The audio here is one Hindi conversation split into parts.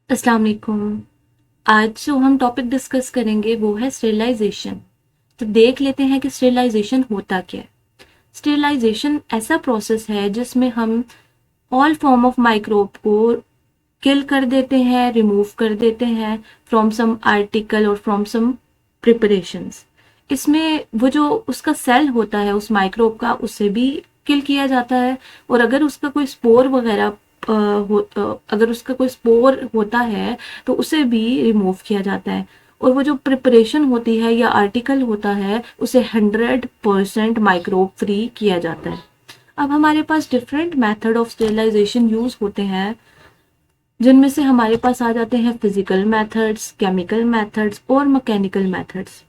अस्सलाम वालेकुम। आज जो हम टॉपिक डिस्कस करेंगे वो है स्टेरिलाइजेशन। तो देख लेते हैं कि स्टेरिलाइजेशन होता क्या है। स्टेरिलाइजेशन ऐसा प्रोसेस है जिसमें हम ऑल फॉर्म ऑफ माइक्रोब को किल कर देते हैं, रिमूव कर देते हैं फ्रॉम सम आर्टिकल और फ्रॉम सम प्रिपरेशंस। इसमें वो जो उसका सेल होता है उस माइक्रोब का, उसे भी किल किया जाता है। और अगर उसका कोई स्पोर वगैरह अगर उसका कोई स्पोर होता है तो उसे भी रिमूव किया जाता है। और वो जो प्रिपरेशन होती है या आर्टिकल होता है उसे 100% माइक्रोब फ्री किया जाता है। अब हमारे पास different method of sterilization use होते हैं, जिनमें से हमारे पास आ जाते हैं फिजिकल मेथड्स, केमिकल मेथड्स और मैकेनिकल मेथड्स।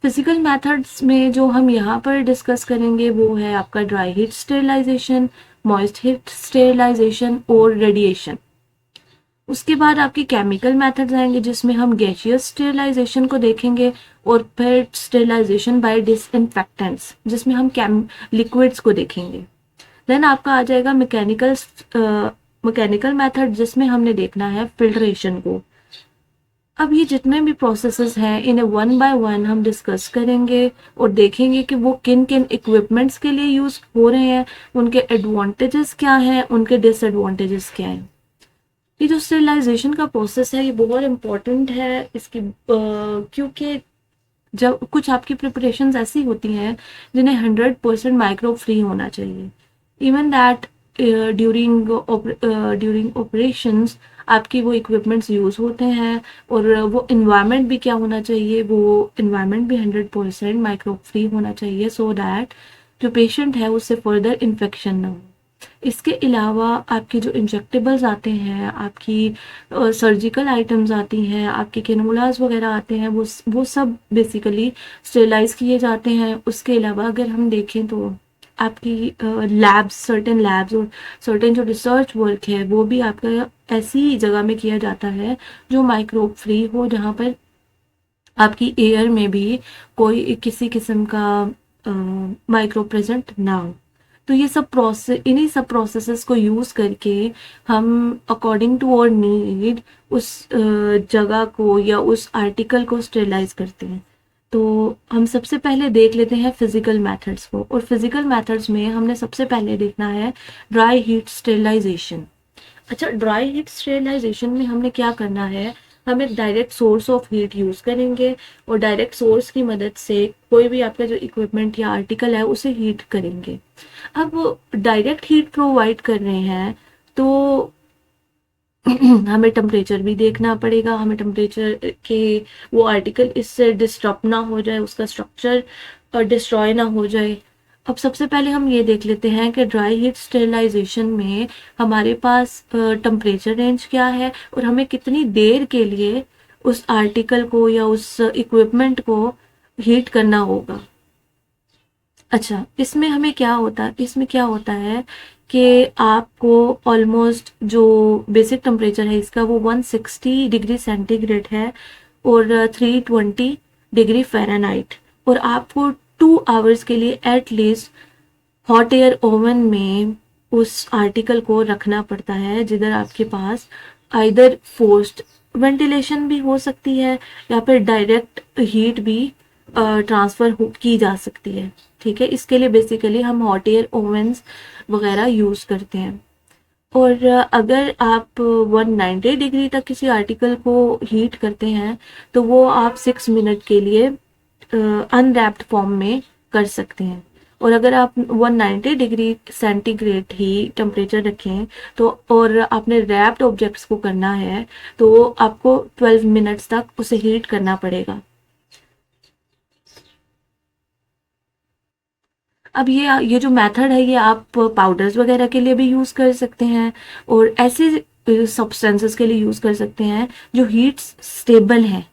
फिजिकल मेथड्स में जो हम यहाँ पर डिस्कस करेंगे वो है आपका dry heat sterilization, moist heat sterilization और रेडिएशन। उसके बाद आपके केमिकल मेथड्स आएंगे जिसमें हम गैसियस स्टेरिलाइजेशन को देखेंगे, और फिर स्टेरिलाइजेशन बाय डिसइंफेक्टेंट्स जिसमें हम लिक्विड्स को देखेंगे। देन आपका आ जाएगा मैकेनिकल मेथड जिसमें हमने देखना है फिल्ट्रेशन को। अब ये जितने भी प्रोसेसेस हैं इन्हें वन बाय वन हम डिस्कस करेंगे और देखेंगे कि वो किन किन इक्विपमेंट्स के लिए यूज हो रहे हैं, उनके एडवांटेजेस क्या हैं, उनके डिसएडवांटेजेस क्या हैं। ये जो स्टेरिलाइजेशन का प्रोसेस है ये बहुत इम्पोर्टेंट है इसकी, क्योंकि जब कुछ आपकी प्रिपरेशंस ऐसी होती हैं जिन्हें 100% माइक्रोब फ्री होना चाहिए। Even that during during operations आपकी वो इक्विपमेंट्स यूज़ होते हैं, और वो इन्वायरमेंट भी क्या होना चाहिए, वो इन्वायरमेंट भी 100% माइक्रोब फ्री होना चाहिए, सो दैट जो पेशेंट है उससे फर्दर इन्फेक्शन ना हो। इसके अलावा आपके जो इंजेक्टेबल्स आते हैं, आपकी सर्जिकल आइटम्स आती हैं, आपके कैनुलास वगैरह आते हैं, वो सब बेसिकली स्टेरिलाइज किए जाते हैं। उसके अलावा अगर हम देखें तो आपकी लैब्स, सर्टेन लैब्स और सर्टेन जो रिसर्च वर्क है वो भी आपका ऐसी जगह में किया जाता है जो माइक्रोब फ्री हो, जहाँ पर आपकी एयर में भी कोई किसी किस्म का माइक्रोब प्रेजेंट ना हो। तो ये सब प्रोसेस, इन्हीं सब प्रोसेसेस को यूज़ करके हम अकॉर्डिंग टू और नीड उस जगह को या उस आर्टिकल को स्टेरिलाइज करते हैं। तो हम सबसे पहले देख लेते हैं फिजिकल मेथड्स को, और फिजिकल मेथड्स में हमने सबसे पहले देखना है ड्राई हीट स्टेरिलाइजेशन। अच्छा, ड्राई हीट स्टेरिलाइजेशन में हमने क्या करना है, हम एक direct source of heat use करेंगे और डायरेक्ट सोर्स की मदद से कोई भी आपका जो इक्विपमेंट या आर्टिकल है उसे हीट करेंगे। अब डायरेक्ट हीट प्रोवाइड कर रहे हैं तो हमें टेम्परेचर भी देखना पड़ेगा, हमें टेम्परेचर के वो आर्टिकल इससे डिस्टर्ब ना हो जाए, उसका स्ट्रक्चर डिस्ट्रॉय ना हो जाए। अब सबसे पहले हम ये देख लेते हैं कि ड्राई हीट स्टेरिलाइजेशन में हमारे पास टेम्परेचर रेंज क्या है और हमें कितनी देर के लिए उस आर्टिकल को या उस इक्विपमेंट को हीट करना होगा। अच्छा, इसमें क्या होता है कि आपको ऑलमोस्ट जो बेसिक टेम्परेचर है इसका वो 160 डिग्री सेंटीग्रेड है और 320 डिग्री फ़ारेनहाइट, और आपको 2 आवर्स के लिए एटलीस्ट हॉट एयर ओवन में उस आर्टिकल को रखना पड़ता है, जिधर आपके पास आइदर फोर्स्ड वेंटिलेशन भी हो सकती है या फिर डायरेक्ट हीट भी ट्रांसफ़र की जा सकती है। ठीक है, इसके लिए बेसिकली हम हॉट एयर ओवंस वगैरह यूज़ करते हैं। और अगर आप 190 डिग्री तक किसी आर्टिकल को हीट करते हैं तो वो आप 6 मिनट के लिए अनरैप्ड फॉर्म में कर सकते हैं। और अगर आप 190 डिग्री सेंटीग्रेड ही टेम्परेचर रखें तो, और आपने रैप्ड ऑब्जेक्ट्स को करना है तो आपको 12 मिनट्स तक उसे हीट करना पड़ेगा। अब ये जो मेथड है ये आप पाउडर्स वगैरह के लिए भी यूज़ कर सकते हैं और ऐसे सब्सटेंसेस के लिए यूज़ कर सकते हैं जो हीट स्टेबल हैं।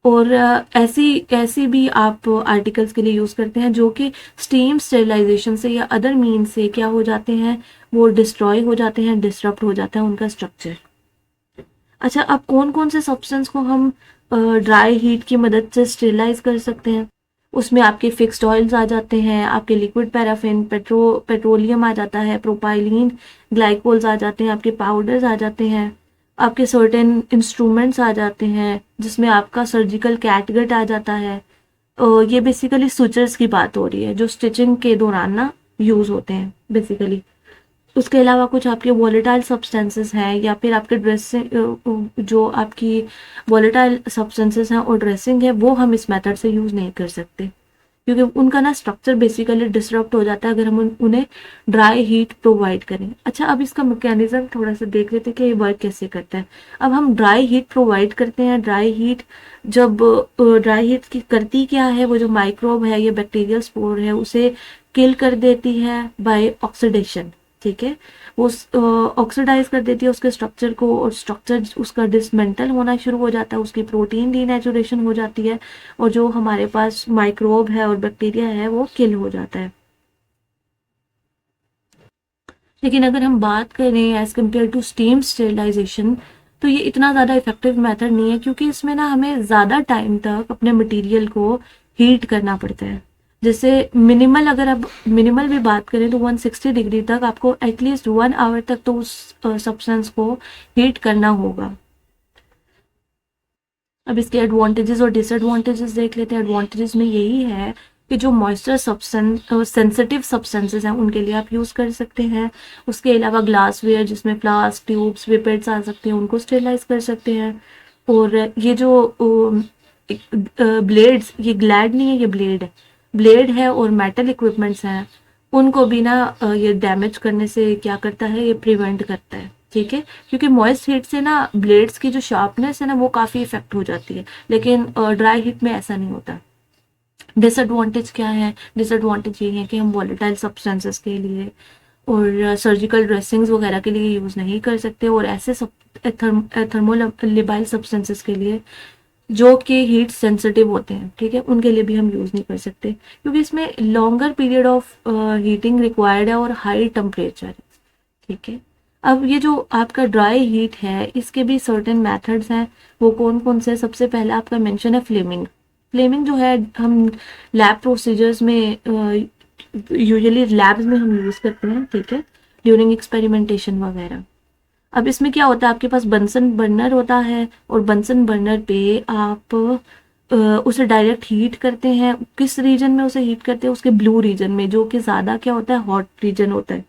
और ऐसी ऐसी भी आप आर्टिकल्स के लिए यूज़ करते हैं जो कि स्टीम स्टेरिलाइजेशन से या अदर मीन से क्या हो जाते हैं, वो डिस्ट्रॉय हो जाते हैं, डिसरप्ट हो जाता है उनका स्ट्रक्चर। अच्छा, अब कौन कौन से सब्सटेंस को हम ड्राई हीट की मदद से स्टेरिलाइज कर सकते हैं, उसमें आपके फिक्स्ड ऑयल्स आ जाते हैं, आपके लिक्विड पैराफिन, पेट्रोलियम आ जाता है, प्रोपाइलीन ग्लाइकोल्स आ जाते हैं, आपके पाउडर्स आ जाते हैं, आपके सर्टेन इंस्ट्रूमेंट्स आ जाते हैं जिसमें आपका सर्जिकल कैटगट आ जाता है। ये बेसिकली सुचर्स की बात हो रही है जो स्टिचिंग के दौरान ना यूज़ होते हैं बेसिकली। उसके अलावा कुछ आपके वॉलेटाइल सब्सटेंसेस हैं या फिर आपके ड्रेसिंग जो आपकी वॉलेटाइल सब्सटेंसेस हैं और ड्रेसिंग है वो हम इस मेथड से यूज़ नहीं कर सकते क्योंकि उनका ना स्ट्रक्चर बेसिकली डिसरप्ट हो जाता है अगर हम उन्हें ड्राई हीट प्रोवाइड करें। अच्छा, अब इसका मैकेनिज्म थोड़ा सा देख लेते हैं कि ये वर्क कैसे करता है। अब हम ड्राई हीट प्रोवाइड करते हैं। ड्राई हीट जब ड्राई हीट की करती क्या है, वो जो माइक्रोब है या बैक्टीरियल स्पोर है उसे किल कर देती है बाय ऑक्सीडेशन। ठीक है, वो ऑक्सीडाइज कर देती है उसके स्ट्रक्चर को और स्ट्रक्चर उसका डिसमेंटल होना शुरू हो जाता है, उसकी प्रोटीन डीनेचुरेशन हो जाती है और जो हमारे पास माइक्रोब है और बैक्टीरिया है वो किल हो जाता है। लेकिन अगर हम बात करें as compared to steam sterilization तो ये इतना ज़्यादा इफेक्टिव मेथड नहीं है क्योंकि इसमें ना हमें ज़्यादा टाइम तक अपने मटेरियल को हीट करना पड़ता है। जैसे मिनिमल, अगर आप मिनिमल भी बात करें तो 160 डिग्री तक आपको एटलीस्ट 1 आवर तक तो उस सब्सटेंस को हीट करना होगा। अब इसके एडवांटेजेस और डिसएडवांटेजेस देख लेते हैं। एडवांटेजेस में यही है कि जो मॉइस्चर सेंसिटिव सब्सटेंसेस हैं उनके लिए आप यूज़ कर सकते हैं। उसके अलावा ग्लासवेयर जिसमें फ्लास्क, ट्यूब्स, पिपेट्स आ सकते हैं उनको स्टेरलाइज कर सकते हैं। और ये जो ब्लेड्स, ये ग्लैड नहीं है, ये ब्लेड है और मेटल इक्विपमेंट्स हैं उनको भी ना ये डैमेज करने से क्या करता है, ये प्रिवेंट करता है। ठीक है, क्योंकि मॉइस्ट हीट से ना ब्लेड्स की जो शार्पनेस है ना वो काफ़ी इफेक्ट हो जाती है, लेकिन ड्राई हीट में ऐसा नहीं होता। डिसएडवांटेज क्या है? डिसएडवांटेज ये है कि हम वॉलेटाइल सब्सटेंसेस के लिए और सर्जिकल ड्रेसिंग्स वगैरह के लिए यूज़ नहीं कर सकते और ऐसे सब थर्मोलिबाइल सब्सटेंसेस के लिए जो कि हीट सेंसिटिव होते हैं, ठीक है, उनके लिए भी हम यूज़ नहीं कर सकते क्योंकि इसमें longer period of heating required है और हाई टेम्परेचर है। ठीक है, अब ये जो आपका ड्राई हीट है इसके भी सर्टेन मेथड्स हैं। वो कौन कौन से? सबसे पहला आपका मेंशन है फ्लेमिंग। फ्लेमिंग जो है हम लैब प्रोसीजर्स में यूजुअली लैब्स में हम यूज़ करते हैं, ठीक है, ड्यूरिंग एक्सपेरिमेंटेशन वगैरह। अब इसमें क्या होता है, आपके पास बंसन बर्नर होता है और बंसन बर्नर पे आप उसे डायरेक्ट हीट करते हैं। किस रीजन में उसे हीट करते हैं? उसके ब्लू रीजन में, जो कि ज़्यादा क्या होता है, हॉट रीजन होता है।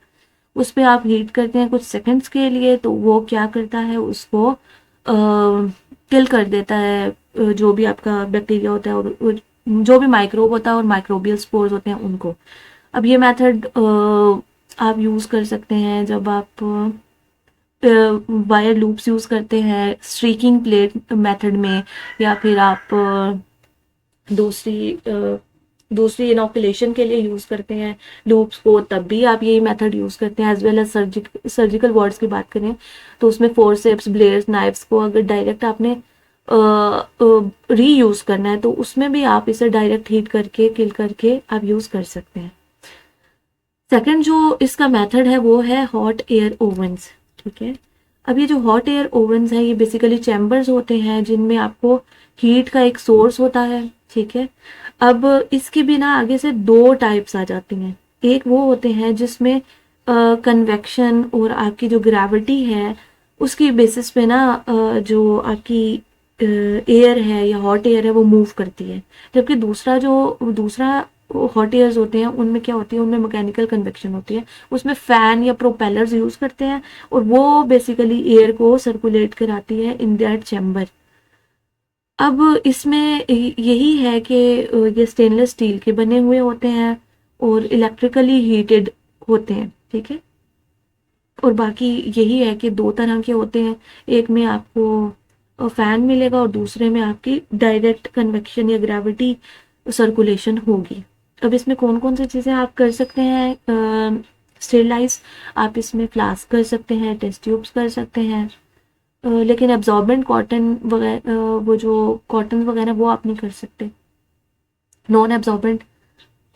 उस पर आप हीट करते हैं कुछ सेकंड्स के लिए, तो वो क्या करता है, उसको किल कर देता है जो भी आपका बैक्टीरिया होता है और जो भी माइक्रोब होता है और माइक्रोबियल स्पोर्स होते हैं उनको। अब ये मेथड आप यूज़ कर सकते हैं जब आप वायर लूप्स यूज़ करते हैं स्ट्रीकिंग प्लेट मेथड में, या फिर आप दूसरी इनोकुलेशन के लिए यूज़ करते हैं लूप्स को, तब भी आप यही मेथड यूज़ करते हैं। As well as surgical wards की बात करें तो उसमें फोर्सेप्स, ब्लेड्स, नाइफ्स को अगर डायरेक्ट आपने री यूज़ करना है तो उसमें भी आप इसे डायरेक्ट हीट करके, किल करके आप यूज़ कर सकते हैं। सेकंड जो इसका मेथड है वो है हॉट एयर ओवंस। ठीक है, अब ये जो हॉट एयर ओवंस है ये बेसिकली चैम्बर्स होते हैं जिनमें आपको हीट का एक सोर्स होता है। ठीक है, अब इसके बिना आगे से दो टाइप्स आ जाती हैं। एक वो होते हैं जिसमें कन्वेक्शन और आपकी जो ग्रेविटी है उसकी बेसिस पे ना जो आपकी एयर है या हॉट एयर है वो मूव करती है, जबकि दूसरा हॉट एयर्स होते हैं उनमें क्या होती है, उनमें मैकेनिकल कन्वेक्शन होती है। उसमें फैन या प्रोपेलर्स यूज़ करते हैं और वो बेसिकली एयर को सर्कुलेट कराती है इन दैट चैम्बर। अब इसमें यही है कि ये स्टेनलेस स्टील के बने हुए होते हैं और इलेक्ट्रिकली हीटेड होते हैं। ठीक है, और बाकी यही है कि दो तरह के होते हैं, एक में आपको फैन मिलेगा और दूसरे में आपकी डायरेक्ट कन्वेक्शन या ग्रेविटी सर्कुलेशन होगी। अब इसमें कौन कौन सी चीज़ें आप कर सकते हैं स्टेरलाइज? आप इसमें फ्लास्क कर सकते हैं, टेस्ट ट्यूब्स कर सकते हैं, लेकिन एब्जॉर्बेंट कॉटन वगैरह, वो जो कॉटन वगैरह वो आप नहीं कर सकते। नॉन एब्जॉर्बेंट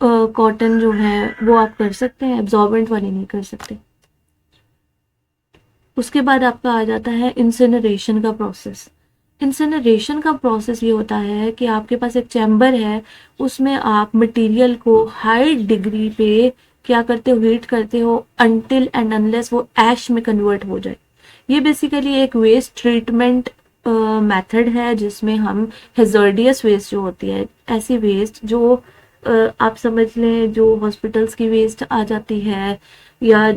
कॉटन जो है वो आप कर सकते हैं, एब्जॉर्बेंट वाली नहीं कर सकते। उसके बाद आपका आ जाता है इंसिनरेशन का प्रोसेस। इंसिनरेशन का प्रोसेस ये होता है कि आपके पास एक चैम्बर है, उसमें आप मटेरियल को हाई डिग्री पे क्या करते हो, हीट करते हो अनटिल एंड अनलेस वो ऐश में कन्वर्ट हो जाए। ये बेसिकली एक वेस्ट ट्रीटमेंट मेथड है जिसमें हम हेजर्डियस वेस्ट जो होती है, ऐसी वेस्ट जो आप समझ लें जो हॉस्पिटल्स की वेस्ट आ जाती है या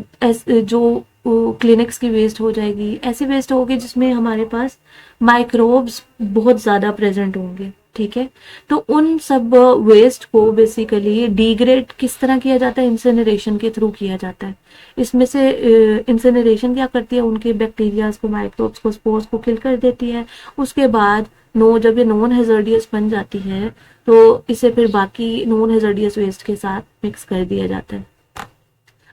जो क्लिनिक्स की वेस्ट हो जाएगी, ऐसी वेस्ट होगी जिसमें हमारे पास माइक्रोब्स बहुत ज़्यादा प्रेजेंट होंगे, ठीक है। तो उन सब वेस्ट को बेसिकली डिग्रेड किस तरह किया जाता है, इंसिनरेशन के थ्रू किया जाता है। इसमें से इंसिनरेशन क्या करती है, उनके बैक्टीरियाज को, माइक्रोब्स को, स्पोर्स को किल कर देती है। उसके बाद जब ये नॉन हेजर्डियस बन जाती है तो इसे फिर बाकी नॉन हेजर्डियस वेस्ट के साथ मिक्स कर दिया जाता है।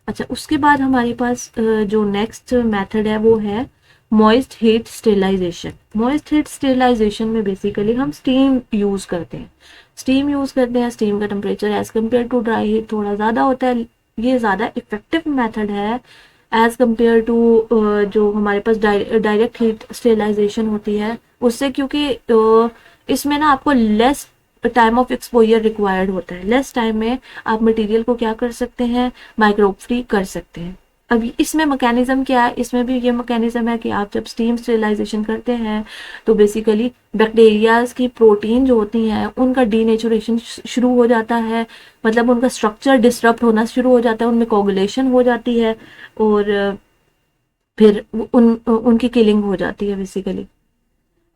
अच्छा, उसके बाद हमारे पास जो नेक्स्ट मेथड है वो है moist heat sterilization. Moist heat sterilization में बेसिकली हम स्टीम यूज़ करते हैं। स्टीम का temperature as compared to dry heat थोड़ा ज़्यादा होता है। ये ज़्यादा इफेक्टिव मेथड है एज कम्पेयर टू जो हमारे पास डायरेक्ट हीट स्टेरिलाइजेशन होती है उससे, क्योंकि इसमें ना आपको less time of exposure required होता है। लेस टाइम में आप मटेरियल को क्या कर सकते हैं, माइक्रोब फ्री कर सकते हैं। अब इसमें मैकेनिज्म क्या है, इसमें भी ये मैकेनिज्म है कि आप जब स्टीम स्टेरिलाइजेशन करते हैं तो बेसिकली बैक्टीरियाज की प्रोटीन जो होती हैं उनका डीनेचुरेशन शुरू हो जाता है, मतलब उनका स्ट्रक्चर डिस्टर्ब होना शुरू हो जाता है, उनमें कोगुलेशन हो जाती है और फिर उनकी किलिंग हो जाती है। बेसिकली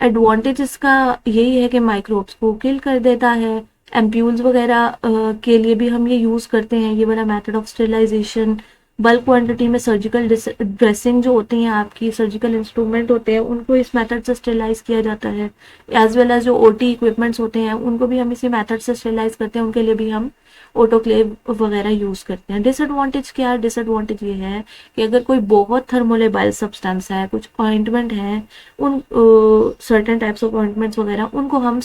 एडवांटेज इसका यही है कि माइक्रोब्स को किल कर देता है। एम्प्यूल्स वगैरह के लिए भी हम ये यूज़ करते हैं, ये वाला method of sterilization. Bulk quantity में सर्जिकल ड्रेसिंग जो होती हैं, आपकी सर्जिकल इंस्ट्रूमेंट होते हैं, उनको इस मेथड से स्टेरिलाइज किया जाता है। एज वेल एज जो ओटी इक्विपमेंट्स होते हैं उनको भी हम इसी मेथड से स्टेरिलाइज करते हैं, उनके लिए भी हम ऑटोक्लेव वगैरह यूज़ करते हैं। डिसएडवांटेज क्या है, डिसएडवांटेज ये है कि अगर कोई बहुत थर्मोलेबाइल सब्सटेंस है, कुछ ऑइंटमेंट है, उन सर्टेन टाइप्स ऑफ ऑइंटमेंट्स वगैरह, उनको हम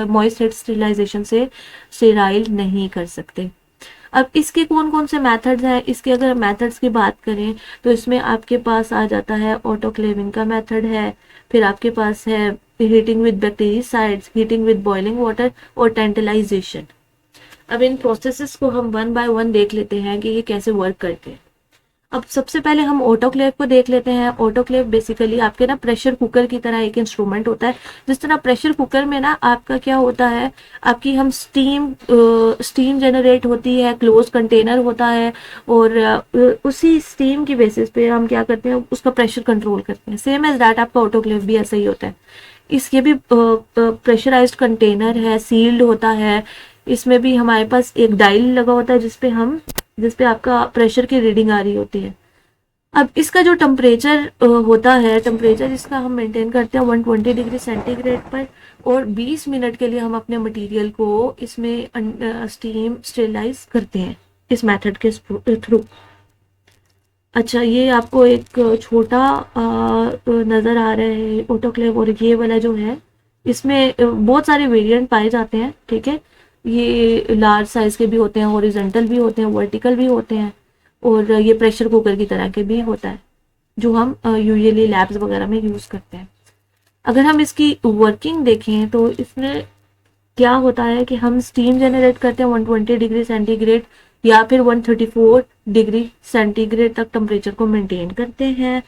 मॉइस्ट हीट स्टेरिलाइजेशन से स्टेराइल नहीं कर सकते। अब इसके कौन कौन से मेथड्स हैं, इसके अगर मेथड्स की बात करें तो इसमें आपके पास आ जाता है ऑटोक्लेविंग का मेथड है, फिर आपके पास है heating with bactericides, heating with boiling water और टेंटलाइजेशन। अब इन प्रोसेसेस को हम वन बाय वन देख लेते हैं कि ये कैसे वर्क करते हैं। अब सबसे पहले हम ऑटोक्लेव को देख लेते हैं। ऑटोक्लेव बेसिकली आपके ना प्रेशर कुकर की तरह एक इंस्ट्रूमेंट होता है। जिस तरह प्रेशर कुकर में ना आपका क्या होता है, आपकी हम स्टीम जनरेट होती है, क्लोज कंटेनर होता है और उसी स्टीम की बेसिस पे हम क्या करते हैं, उसका प्रेशर कंट्रोल करते हैं। सेम एज दैट आपका ऑटोक्लेव भी ऐसा ही होता है। इसके भी प्रेशराइज्ड कंटेनर है, सील्ड होता है। इसमें भी हमारे पास एक डायल लगा होता है जिसपे आपका प्रेशर की रीडिंग आ रही होती है। अब इसका जो टेम्परेचर होता है, टेम्परेचर इसका हम मेंटेन करते हैं 120 डिग्री सेंटीग्रेड पर, और 20 मिनट के लिए हम अपने मटेरियल को इसमें स्टीम स्टेरिलाइज करते हैं इस मेथड के थ्रू। अच्छा, ये आपको एक छोटा नज़र आ रहा है ऑटोक्लेव, और ये वाला जो है इसमें बहुत सारे वेरिएंट पाए जाते हैं, ठीक है। ये लार्ज साइज के भी होते हैं, हॉरिजॉन्टल भी होते हैं, वर्टिकल भी होते हैं, और ये प्रेशर कुकर की तरह के भी होता है जो हम यूजुअली लैब्स वगैरह में यूज़ करते हैं। अगर हम इसकी वर्किंग देखें तो इसमें क्या होता है कि हम स्टीम जनरेट करते हैं 120 डिग्री सेंटीग्रेड या फिर 134 डिग्री सेंटीग्रेड तक टेम्परेचर को मेंटेन करते हैं,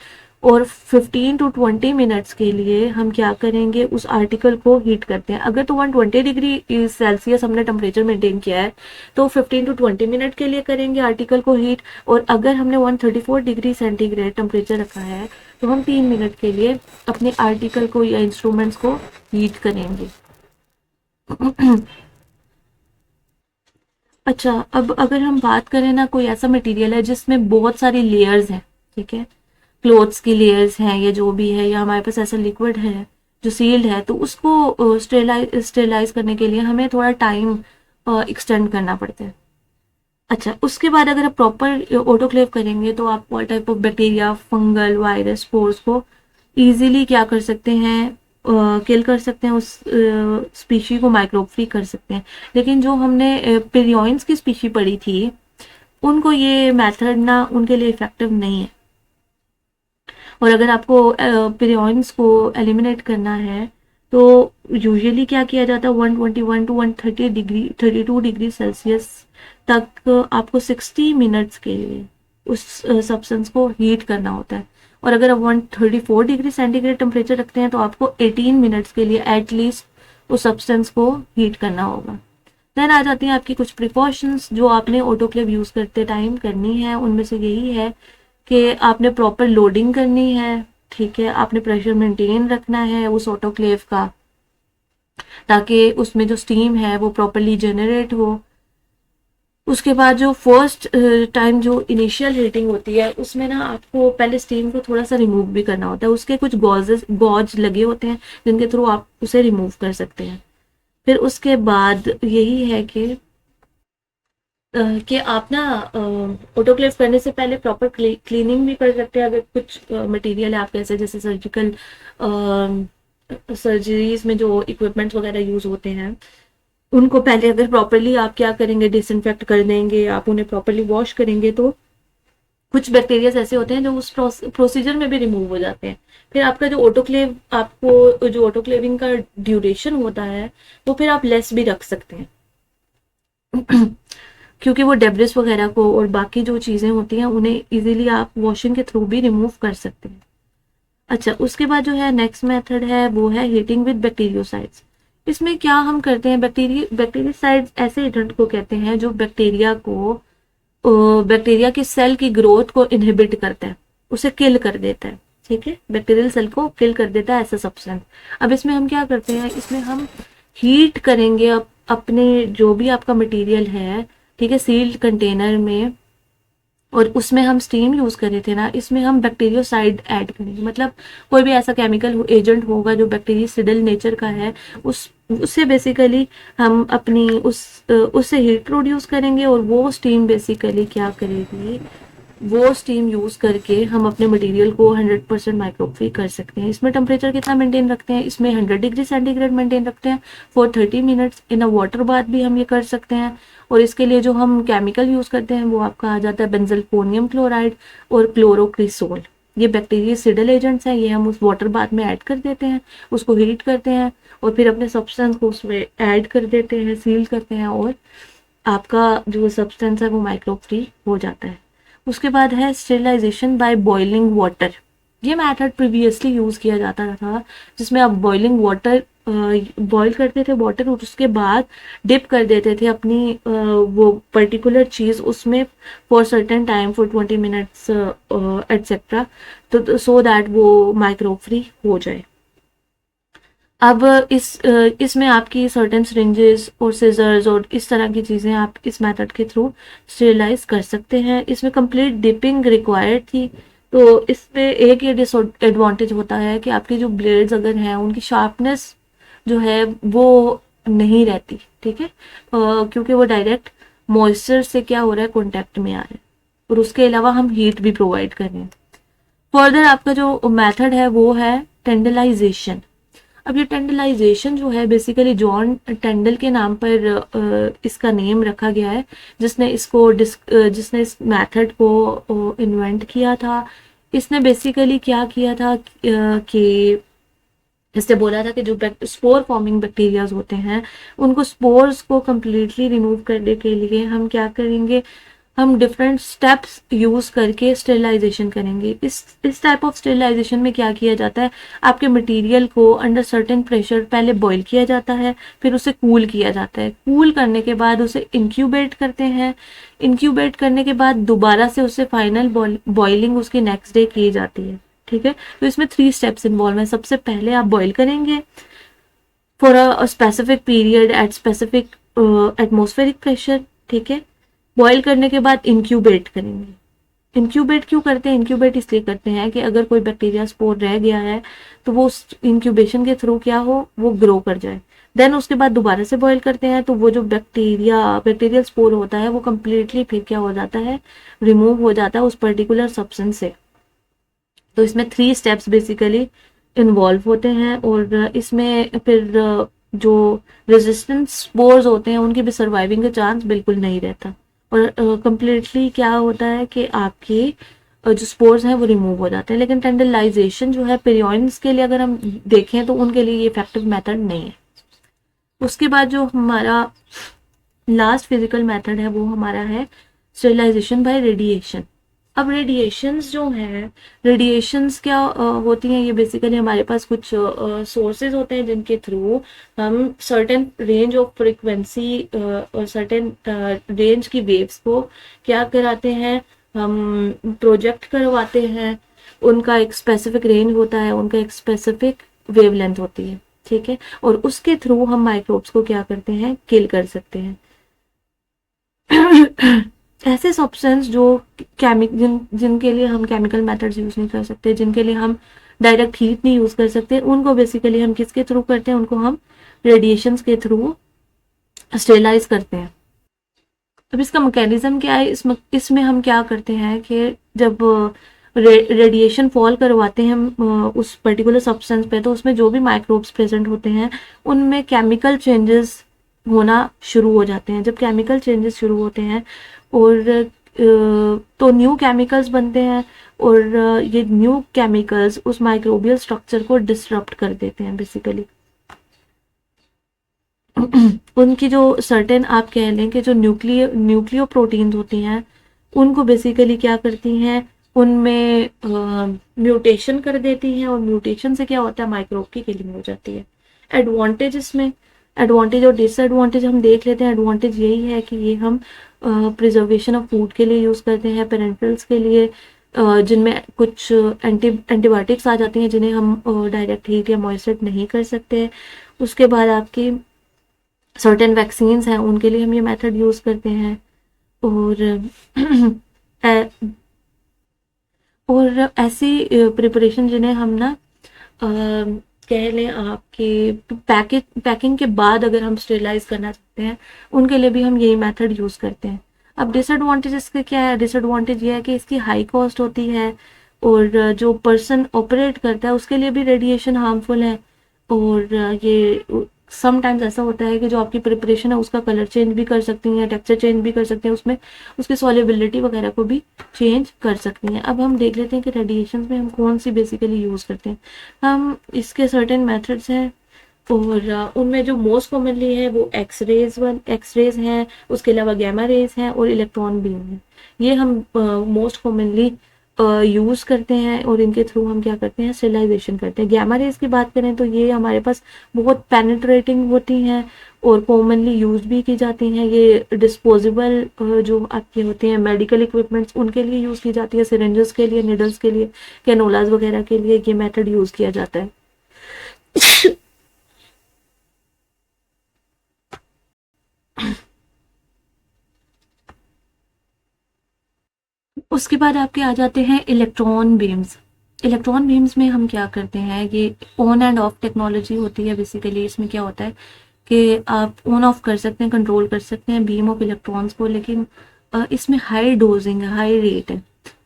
और 15 टू 20 मिनट्स के लिए हम क्या करेंगे, उस आर्टिकल को हीट करते हैं। अगर तो 120 डिग्री सेल्सियस हमने टेम्परेचर मेंटेन किया है तो 15 टू 20 मिनट के लिए करेंगे आर्टिकल को हीट, और अगर हमने 134 डिग्री सेंटीग्रेड टेम्परेचर रखा है तो हम 3 मिनट के लिए अपने आर्टिकल को या इंस्ट्रूमेंट्स को हीट करेंगे। अच्छा, अब अगर हम बात करें ना, कोई ऐसा मटेरियल है जिसमें बहुत सारी लेयर्स हैं, ठीक है, क्लोथ्स की लेयर्स हैं या जो भी है, या हमारे पास ऐसा लिक्विड है जो सील्ड है, तो उसको स्टेरिलाइज करने के लिए हमें थोड़ा टाइम एक्सटेंड करना पड़ता है। अच्छा, उसके बाद अगर आप प्रॉपर ऑटोक्लेव करेंगे तो आप all type of bacteria, fungal, virus, spores को इजीली क्या कर सकते हैं, किल कर सकते हैं, उस स्पीशी को माइक्रोब फ्री कर सकते हैं। लेकिन जो हमने पिरियॉन्स की स्पीशी पढ़ी थी उनको ये मेथड ना उनके लिए इफेक्टिव नहीं है। और अगर आपको पिरियॉन्स को एलिमिनेट करना है तो यूजुअली क्या किया जाता है, 121 टू 130 डिग्री 32 डिग्री सेल्सियस तक आपको 60 मिनट्स के लिए उस सब्सटेंस को हीट करना होता है। और अगर आप 134 डिग्री सेंटीग्रेड टेम्परेचर रखते हैं तो आपको 18 मिनट्स के लिए एटलीस्ट उस सब्सटेंस को हीट करना होगा। देन आ जाती हैं आपकी कुछ प्रिकॉशंस जो आपने ऑटोक्लेव यूज़ करते टाइम करनी है। उनमें से यही है कि आपने प्रॉपर लोडिंग करनी है, ठीक है, आपने प्रेशर मेंटेन रखना है उस ऑटोक्लेव का ताकि उसमें जो स्टीम है वो प्रॉपरली जनरेट हो। उसके बाद जो फर्स्ट टाइम जो इनिशियल हीटिंग होती है उसमें ना आपको पहले स्टीम को थोड़ा सा रिमूव भी करना होता है। उसके कुछ गॉज लगे होते हैं जिनके थ्रू आप उसे रिमूव कर सकते हैं। फिर उसके बाद यही है कि आप ना ऑटोक्लेव करने से पहले प्रॉपर क्लीनिंग भी कर सकते हैं। अगर कुछ मटेरियल है आप कैसे जैसे सर्जिकल सर्जरीज में जो इक्विपमेंट्स वगैरह यूज होते हैं उनको पहले अगर प्रॉपरली आप क्या करेंगे डिसइंफेक्ट कर देंगे, आप उन्हें प्रॉपरली वॉश करेंगे तो कुछ बैक्टीरिया ऐसे होते हैं जो उस प्रोसीजर में भी रिमूव हो जाते हैं। फिर आपका जो ऑटोक्लेव आपको जो ऑटोक्लेविंग का ड्यूरेशन होता है वो फिर आप लेस भी रख सकते हैं क्योंकि वो डेब्रिस वगैरह को और बाकी जो चीज़ें होती हैं उन्हें इजीली आप वॉशिंग के थ्रू भी रिमूव कर सकते हैं। अच्छा, उसके बाद जो है नेक्स्ट मेथड है वो है हीटिंग विद बैक्टीरियोसाइड्स। इसमें क्या हम करते हैं, बैक्टीरियोसाइड्स ऐसे एजेंट को कहते हैं जो बैक्टीरिया की सेल की ग्रोथ को इनहिबिट करता है, उसे किल कर देता है, ठीक है, बैक्टीरियल सेल को किल कर देता है ऐसा सब्सटेंस। अब इसमें हम क्या करते हैं, इसमें हम हीट करेंगे अपने जो भी आपका मटेरियल है, ठीक है, सील्ड कंटेनर में, और उसमें हम स्टीम यूज कर रहे थे ना, इसमें हम बैक्टीरियोसाइड ऐड करेंगे। मतलब कोई भी ऐसा केमिकल एजेंट होगा जो बैक्टीरियासिडल नेचर का है, उससे बेसिकली हम अपनी उससे हीट प्रोड्यूस करेंगे और वो स्टीम बेसिकली क्या करेगी, वो स्टीम यूज करके हम अपने मटेरियल को 100% माइक्रोफ्री कर सकते हैं। इसमें टेम्परेचर कितना मेंटेन रखते हैं, इसमें 100 डिग्री सेंटीग्रेड मेंटेन रखते हैं for 30 minutes. In a water bath भी हम ये कर सकते हैं। और इसके लिए जो हम केमिकल यूज करते हैं वो आपका आ जाता है बेंजलफोनियम क्लोराइड और क्लोरोक्रिसोल। ये बैक्टीरियासिडल एजेंट्स हैं, ये हम उस वाटर बाथ में ऐड कर देते हैं, उसको हीट करते हैं और फिर अपने सब्सटेंस को उसमें ऐड कर देते हैं, सील करते हैं और आपका जो सब्सटेंस है वो माइक्रोफ्री हो जाता है। उसके बाद है स्टेरिलाइजेशन बाय बॉइलिंग वाटर। ये मेथड प्रीवियसली यूज किया जाता था जिसमें आप बॉइलिंग वाटर बॉईल करते थे वाटर और उसके बाद डिप कर देते थे अपनी वो पर्टिकुलर चीज़ उसमें for certain time for 20 minutes etcetera, तो सो दैट वो माइक्रोफ्री हो जाए। अब इसमें आपकी सर्टेन सिरिंजेस और सीजर्स और इस तरह की चीज़ें आप इस मेथड के थ्रू स्टेरिलाइज कर सकते हैं। इसमें कंप्लीट डिपिंग रिक्वायर्ड थी, तो इसमें एक ये डिसएडवांटेज होता है कि आपके जो ब्लेड्स अगर हैं उनकी शार्पनेस जो है वो नहीं रहती, ठीक है, क्योंकि वो डायरेक्ट मॉइस्चर से क्या हो रहा है, कॉन्टैक्ट में आ रहा है, और उसके अलावा हम हीट भी प्रोवाइड कर रहे हैं। फर्दर आपका जो मेथड है वो है टेंडलाइजेशन। अब ये टेंडलाइजेशन जो है बेसिकली जॉन टेंडल के नाम पर इसका नेम रखा गया है, जिसने जिसने इस मेथड को इन्वेंट किया था। इसने बेसिकली क्या किया था कि इससे बोला था कि जो स्पोर फॉर्मिंग बैक्टीरियाज होते हैं उनको स्पोर्स को कम्प्लीटली रिमूव करने के लिए हम क्या करेंगे, हम डिफरेंट स्टेप्स यूज करके स्टेरिलाइजेशन करेंगे। इस टाइप ऑफ स्टेरिलाइजेशन में क्या किया जाता है, आपके मटेरियल को अंडर सर्टेन प्रेशर पहले बॉईल किया जाता है, फिर उसे कूल किया जाता है, कूल करने के बाद उसे इंक्यूबेट करते हैं, इंक्यूबेट करने के बाद दोबारा से उसे फाइनल बॉइलिंग उसकी नेक्स्ट डे की जाती है, ठीक है। तो इसमें 3 स्टेप्स इन्वॉल्व हैं। सबसे पहले आप बॉईल करेंगे for a specific period at specific atmospheric pressure, ठीक है। बॉईल करने के बाद इंक्यूबेट करेंगे। इंक्यूबेट क्यों करते हैं, इंक्यूबेट इसलिए करते हैं कि अगर कोई बैक्टीरिया स्पोर रह गया है तो वो इंक्यूबेशन के थ्रू क्या हो, वो ग्रो कर जाए। देन उसके बाद दोबारा से बॉईल करते हैं तो वो जो बैक्टीरियल स्पोर होता है वो कम्प्लीटली फिर क्या हो जाता है, रिमूव हो जाता है उस पर्टिकुलर सब्सटेंस से। तो इसमें 3 स्टेप्स बेसिकली इन्वॉल्व होते हैं और इसमें फिर जो रेजिस्टेंस स्पोर्स होते हैं उनकी भी सर्वाइविंग का चांस बिल्कुल नहीं रहता और कंप्लीटली क्या होता है कि आपके जो स्पोर्स हैं वो रिमूव हो जाते हैं। लेकिन टेंडलाइजेशन जो है पेरियोइन्स के लिए अगर हम देखें तो उनके लिए ये इफेक्टिव मेथड नहीं है। उसके बाद जो हमारा लास्ट फिजिकल मेथड है वो हमारा है स्टेरिलाइजेशन बाय रेडिएशन। अब रेडिएशंस जो हैं, रेडिएशंस क्या होती हैं, ये बेसिकली हमारे पास कुछ सोर्सेज होते हैं जिनके थ्रू हम सर्टेन रेंज ऑफ फ्रिक्वेंसी और सर्टेन रेंज की वेव्स को क्या कराते हैं, हम प्रोजेक्ट करवाते हैं। उनका एक स्पेसिफिक रेंज होता है, उनका एक स्पेसिफिक वेवलेंथ होती है, ठीक है, और उसके थ्रू हम माइक्रोब्स को क्या करते हैं, किल कर सकते हैं। ऐसे सब्सटेंस जो जिनके लिए हम केमिकल मेथड्स यूज नहीं कर सकते, जिनके लिए हम डायरेक्ट हीट नहीं यूज कर सकते, उनको बेसिकली हम किसके थ्रू करते हैं, उनको हम रेडिएशंस के थ्रू स्टेलाइज करते हैं। अब इसका मैकेनिज्म क्या है, इसमें हम क्या करते हैं कि जब रेडिएशन फॉल करवाते हैं हम उस पर्टिकुलर सब्सटेंस पे, तो उसमें जो भी माइक्रोब्स प्रेजेंट होते हैं उनमें केमिकल चेंजेस होना शुरू हो जाते हैं। जब केमिकल चेंजेस शुरू होते हैं और तो न्यू केमिकल्स बनते हैं, और ये न्यू केमिकल्स उस माइक्रोबियल स्ट्रक्चर को डिसरप्ट कर देते हैं बेसिकली। उनकी जो सर्टेन आप कह लें कि जो न्यूक्लियो प्रोटीन्स होती हैं, उनको बेसिकली क्या करती हैं, उनमें म्यूटेशन कर देती हैं, और म्यूटेशन से क्या होता है, माइक्रोब की किलिंग हो जाती है। एडवांटेज इसमें, एडवांटेज और डिसएडवांटेज हम देख लेते हैं। एडवांटेज यही है कि ये हम प्रिजर्वेशन ऑफ फूड के लिए यूज़ करते हैं, पेरेंटल्स के लिए जिनमें कुछ एंटीबायोटिक्स आ जाती हैं जिन्हें हम डायरेक्ट हीट या मॉइस्चर नहीं कर सकते। उसके बाद आपकी सर्टेन वैक्सीन्स हैं, उनके लिए हम ये मेथड यूज़ करते हैं। और और ऐसी प्रिपरेशन जिन्हें हम ना कह लें आपके पैकिंग के बाद अगर हम स्टेरलाइज करना चाहते हैं, उनके लिए भी हम यही मेथड यूज़ करते हैं। अब डिसएडवांटेज इसके क्या है, डिसएडवांटेज ये है कि इसकी हाई कॉस्ट होती है, और जो पर्सन ऑपरेट करता है उसके लिए भी रेडिएशन हार्मफुल है। और ये समटाइम्स ऐसा होता है कि जो आपकी प्रिपरेशन है उसका कलर चेंज भी कर सकती हैं, टेक्सचर चेंज भी कर सकते हैं, उसमें उसकी सॉल्युबिलिटी वगैरह को भी चेंज कर सकती हैं। अब हम देख लेते हैं कि रेडिएशन में हम कौन सी बेसिकली यूज़ करते हैं। हम इसके सर्टेन मेथड्स हैं, और उनमें जो मोस्ट कॉमनली है वो एक्सरेज हैं, उसके अलावा गैमा रेज हैं और इलेक्ट्रॉन बीम है। ये हम मोस्ट कॉमनली यूज़ करते हैं, और इनके थ्रू हम क्या करते हैं, स्टेरिलाइजेशन करते हैं। गैमा रेज की बात करें तो ये हमारे पास बहुत पेनिट्रेटिंग होती हैं और कॉमनली यूज भी की जाती हैं। ये डिस्पोजेबल जो आपके होते हैं मेडिकल इक्विपमेंट्स, उनके लिए यूज़ की जाती है, सिरिंजेस के लिए, निडल्स के लिए, कैनोलाज वगैरह के लिए ये मेथड यूज़ किया जाता है। उसके बाद आपके आ जाते हैं इलेक्ट्रॉन बीम्स। इलेक्ट्रॉन बीम्स में हम क्या करते हैं, ये ऑन एंड ऑफ टेक्नोलॉजी होती है बेसिकली। इसमें क्या होता है कि आप ऑन ऑफ कर सकते हैं, कंट्रोल कर सकते हैं बीम ऑफ इलेक्ट्रॉन्स को, लेकिन इसमें हाई डोजिंग है, हाई रेट है,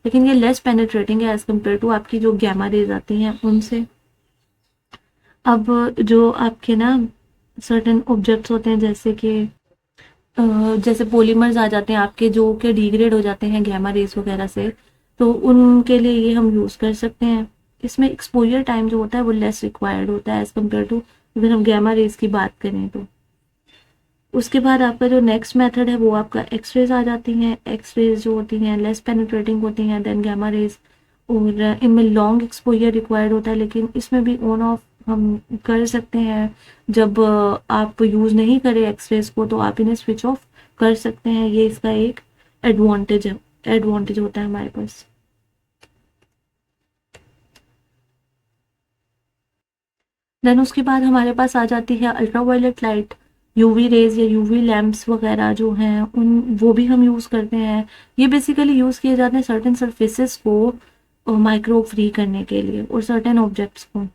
लेकिन ये लेस पेनिट्रेटिंग है एज कम्पेयर टू आपकी जो गैमा रेज आती हैं उनसे। अब जो आपके ना सर्टेन ऑब्जेक्ट्स होते हैं, जैसे पॉलीमर्स आ जाते हैं आपके, जो कि डिग्रेड हो जाते हैं गैमा रेज वगैरह से, तो उनके लिए ये हम यूज़ कर सकते हैं। इसमें एक्सपोजर टाइम जो होता है वो लेस रिक्वायर्ड होता है एज कम्पेयर टू अगर हम गैमा रेज की बात करें तो। उसके बाद आपका जो नेक्स्ट मेथड है वो आपका एक्सरेज आ जाती हैं। एक्सरेज जो होती हैं लेस पेनिट्रेटिंग होती हैं देन गैमा रेज, और इनमें लॉन्ग एक्सपोजर रिक्वायर्ड होता है, लेकिन इसमें भी ऑन ऑफ हम कर सकते हैं। जब आप यूज़ नहीं करें एक्सरेज को तो आप इन्हें स्विच ऑफ कर सकते हैं। ये इसका एक एडवांटेज होता है हमारे पास। देन उसके बाद हमारे पास आ जाती है अल्ट्रावायलेट लाइट, यूवी रेज या यूवी लैम्प्स वगैरह जो हैं उन वो भी हम यूज़ करते हैं। ये बेसिकली यूज़ किए जाते हैं सर्टेन सरफेसेस को माइक्रोब फ्री करने के लिए और सर्टेन ऑब्जेक्ट्स को।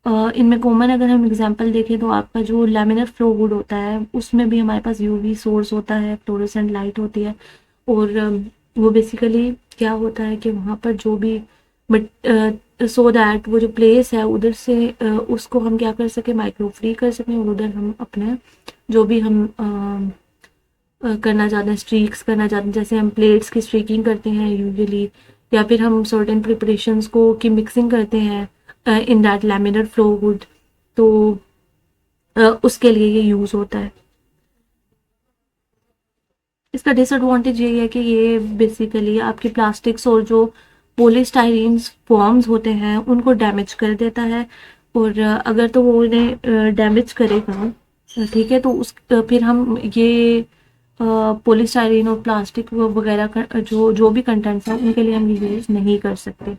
इनमें कॉमन अगर हम एग्जांपल देखें तो आपका जो लैमिनर फ्लो हुड होता है उसमें भी हमारे पास यूवी सोर्स होता है, फ्लोरोसेंट लाइट होती है, और वो बेसिकली क्या होता है कि वहाँ पर जो भी सो दैट वो जो प्लेस है उधर से उसको हम क्या कर सके, माइक्रो फ्री कर सकें, और उधर हम अपने जो भी हम करना चाहते हैं, स्ट्रीक्स करना चाहते हैं, जैसे हम प्लेट्स की स्ट्रीकिंग करते हैं यूजुअली, या फिर हम सर्टेन प्रिपरेशंस को की मिक्सिंग करते हैं in that laminar flow hood, तो उसके लिए ये यूज़ होता है। इसका डिसएडवांटेज यही है कि ये बेसिकली आपकी प्लास्टिक्स और जो पॉलीस्टाइरीन्स फॉर्म्स होते हैं उनको डैमेज कर देता है। और अगर तो वो उन्हें डैमेज करेगा, ठीक है, तो उस फिर हम ये पॉलीस्टाइरीन और प्लास्टिक वगैरह का जो जो भी कंटेंट्स हैं उनके लिए हम यूज़ नहीं कर सकते।